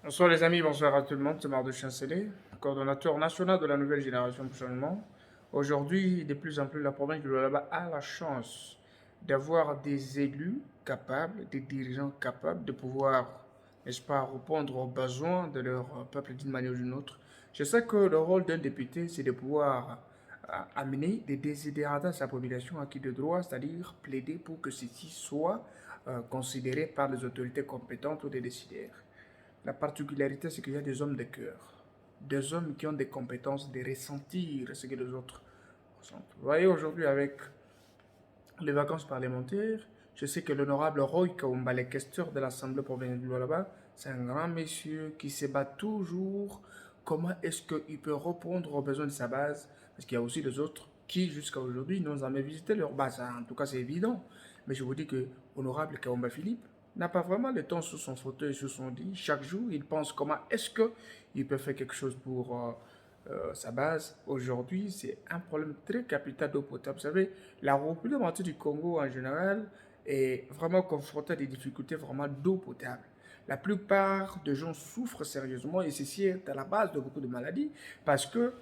Bonsoir les amis, bonsoir à tout le monde, c'est Marc de Chancelet, coordonnateur national de la nouvelle génération pour changement. Aujourd'hui, de plus en plus, la province de Lualaba a la chance d'avoir des élus capables, des dirigeants capables de pouvoir, n'est-ce pas, répondre aux besoins de leur peuple d'une manière ou d'une autre. Je sais que le rôle d'un député, c'est de pouvoir amener des désidératas à sa population acquis de droit, c'est-à-dire plaider pour que ceci soit considéré par les autorités compétentes ou des décideurs. La particularité, c'est qu'il y a des hommes de cœur, des hommes qui ont des compétences de ressentir ce que les autres ressentent. Vous voyez, aujourd'hui, avec les vacances parlementaires, je sais que l'honorable Roy Kaumba, le questeur de l'Assemblée provinciale du Lualaba, c'est un grand monsieur qui se bat toujours comment est-ce qu'il peut répondre aux besoins de sa base, parce qu'il y a aussi les autres qui, jusqu'à aujourd'hui, n'ont jamais visité leur base. En tout cas, c'est évident. Mais je vous dis que l'honorable Kaumba Philippe n'a pas vraiment le temps sous son fauteuil, sous son lit. Chaque jour, il pense comment est-ce qu'il peut faire quelque chose pour sa base. Aujourd'hui, c'est un problème très capital d'eau potable. Vous savez, la République démocratique du Congo en général est vraiment confrontée à des difficultés vraiment d'eau potable. La plupart des gens souffrent sérieusement et ceci est à la base de beaucoup de maladies parce que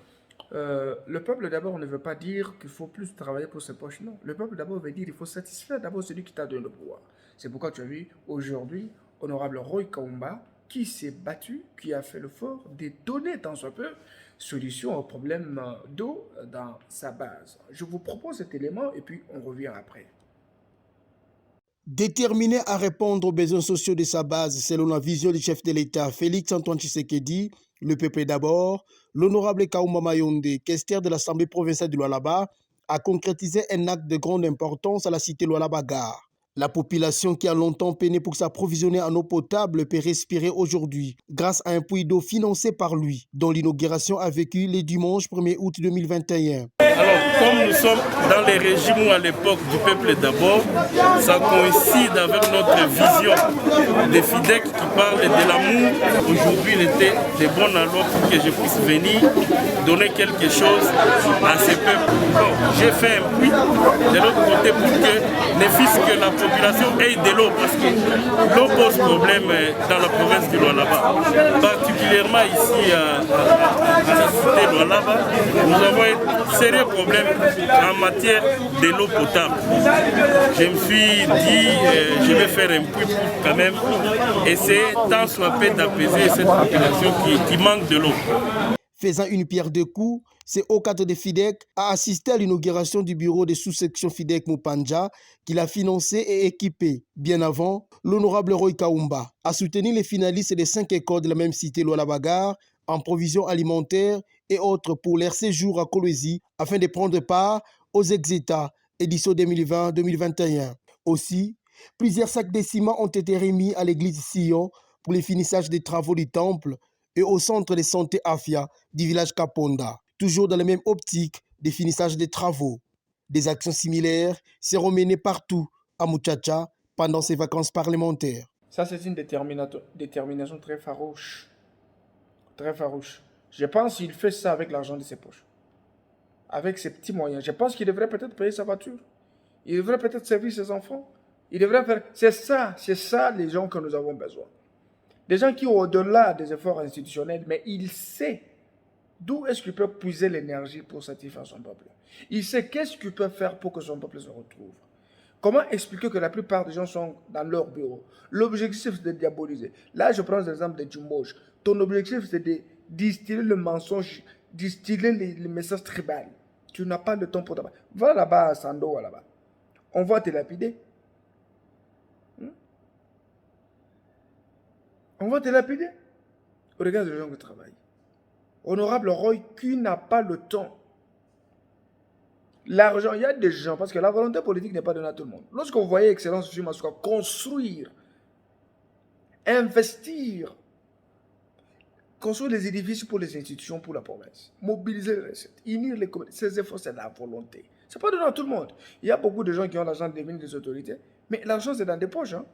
le peuple d'abord ne veut pas dire qu'il faut plus travailler pour ses poches, non. Le peuple d'abord veut dire qu'il faut satisfaire d'abord celui qui t'a donné le pouvoir. C'est pourquoi tu as vu aujourd'hui, honorable Roy Kaumba, qui s'est battu, qui a fait l'effort de donner tant soit peu solution au problème d'eau dans sa base. Je vous propose cet élément et puis on revient après. Déterminé à répondre aux besoins sociaux de sa base, selon la vision du chef de l'État Félix Antoine Tshisekedi, le peuple d'abord, l'honorable Kauma Mayonde, questeur de l'Assemblée provinciale de Lualaba, a concrétisé un acte de grande importance à la cité Lualaba-Gare. La population qui a longtemps peiné pour s'approvisionner en eau potable peut respirer aujourd'hui grâce à un puits d'eau financé par lui, dont l'inauguration a vécu le dimanche 1er août 2021. Alors, comme nous sommes dans les régimes où à l'époque du peuple d'abord, ça coïncide avec notre vision des FIDEC qui parlent de l'amour. Aujourd'hui, il était de bon aloi pour que je puisse venir donner quelque chose à ces peuples. Bon, j'ai fait un puits de l'autre côté pour que, ne fût-ce que la population ait de l'eau, parce que l'eau pose problème dans la province du Lualaba. Particulièrement ici à la cité Lualaba, nous avons un sérieux problème en matière de l'eau potable. Je me suis dit, je vais faire un puits pour quand même essayer tant soit peu d'apaiser cette population qui manque de l'eau. Faisant une pierre deux coups, c'est au cadre de FIDEC a assisté à l'inauguration du bureau de sous-section FIDEC Mupanja qu'il a financé et équipé. Bien avant, l'honorable Roy Kaumba a soutenu les finalistes des 5 écoles de la même cité Lualaba-Gare en provisions alimentaires et autres pour leur séjour à Kolwezi afin de prendre part aux Exetas édition 2020-2021. Aussi, plusieurs sacs de ciment ont été remis à l'église Sion pour le finissage des travaux du temple et au centre de santé Afia du village Kaponda, toujours dans la même optique de finissage des travaux. Des actions similaires seront menées partout à Muchacha pendant ces vacances parlementaires. Ça, c'est une détermination très farouche. Très farouche. Je pense qu'il fait ça avec l'argent de ses poches. Avec ses petits moyens. Je pense qu'il devrait peut-être payer sa voiture. Il devrait peut-être servir ses enfants. Il devrait faire... C'est ça les gens que nous avons besoin. Des gens qui, au-delà des efforts institutionnels, mais il sait d'où est-ce qu'il peut puiser l'énergie pour satisfaire son peuple. Il sait qu'est-ce qu'il peut faire pour que son peuple se retrouve. Comment expliquer que la plupart des gens sont dans leur bureau? L'objectif, c'est de diaboliser. Là, je prends l'exemple de Jumbosh. Ton objectif, c'est de distiller le mensonge, distiller les messages tribaux. Tu n'as pas le temps pour t'abattre. Va là-bas à Sando, là-bas. On va te lapider. On va te lapider. Regarde les gens qui travaillent. Honorable Roy, qui n'a pas le temps. L'argent, il y a des gens, parce que la volonté politique n'est pas donnée à tout le monde. Lorsque vous voyez Excellence sur Masuka construire, investir, construire des édifices pour les institutions, pour la province, mobiliser les recettes, unir les communautés, ces efforts, c'est la volonté. Ce n'est pas donné à tout le monde. Il y a beaucoup de gens qui ont l'argent de devenir des autorités, mais l'argent, c'est dans des poches. Hein.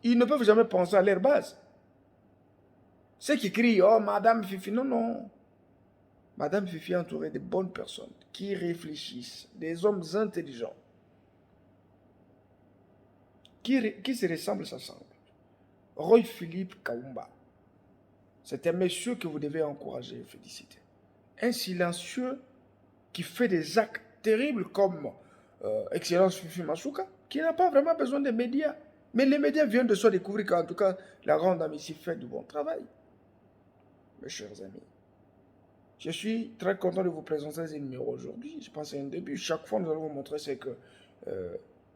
Ils ne peuvent jamais penser à leur base. Ceux qui crient, oh, Madame Fifi, non, non. Madame Fifi est entourée de bonnes personnes qui réfléchissent, des hommes intelligents, qui se ressemblent s'assemblent. Roy Philippe Kaumba, C'est un monsieur que vous devez encourager et féliciter. Un silencieux qui fait des actes terribles comme Excellence Fifi Masuka, qui n'a pas vraiment besoin des médias. Mais les médias viennent de se découvrir qu'en tout cas, la grande dame ici fait du bon travail. Mes chers amis, je suis très content de vous présenter ces numéros aujourd'hui. Je pense que c'est un début. Chaque fois, nous allons vous montrer ce que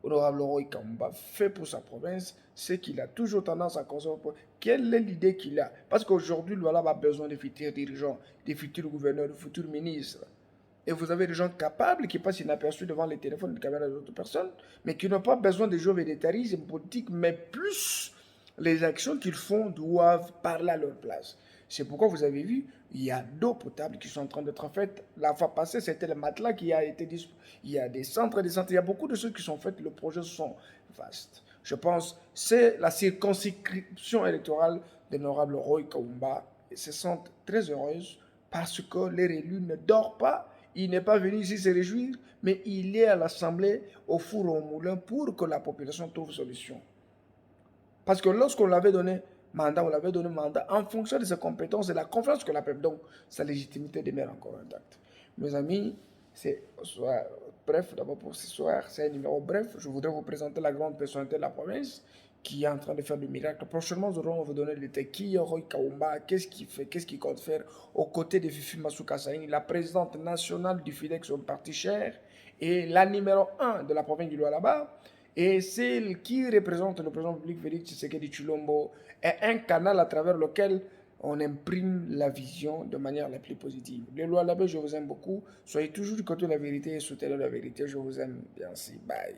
Honorable Roy Kamba fait pour sa province, c'est qu'il a toujours tendance à conserver. Quelle est l'idée qu'il a? Parce qu'aujourd'hui, Luala a besoin de futurs dirigeants, des futurs gouverneurs, de futurs ministres. Et vous avez des gens capables qui passent inaperçus devant les téléphones et les caméras d'autres personnes, mais qui n'ont pas besoin de jouer védétarisme politique, mais plus les actions qu'ils font doivent parler à leur place. C'est pourquoi vous avez vu, il y a d'eau potable qui sont en train d'être faites. La fois passée, c'était le matelas qui a été disponible. Il y a des centres, il y a beaucoup de choses qui sont faites. Le projet sont vastes. Je pense que c'est la circonscription électorale de l'honorable Roy Kaumba. Et se sentent très heureuses parce que leur élu ne dort pas. Il n'est pas venu ici se réjouir, mais il est à l'Assemblée, au four au moulin, pour que la population trouve solution. Parce que lorsqu'on l'avait donné mandat, on l'avait donné mandat en fonction de ses compétences et de la confiance que la peuple. Donc, sa légitimité demeure encore intacte. Mes amis, c'est bref, d'abord pour ce soir, c'est un numéro bref. Je voudrais vous présenter la grande personnalité de la province qui est en train de faire du miracle. Prochainement, nous allons vous donner le détail. Qui est Roy Kaumba? Qu'est-ce qu'il fait? Qu'est-ce qu'il compte faire aux côtés de Fifi Masuka Saini, la présidente nationale du FIDEC sur le parti cher et la numéro 1 de la province du Lualaba. Et celle qui représente le président public Félix Tshisekedi Tshilombo est un canal à travers lequel on imprime la vision de manière la plus positive. Les lois là-bas, je vous aime beaucoup. Soyez toujours du côté de la vérité et soutenez la vérité. Je vous aime bien. Bye.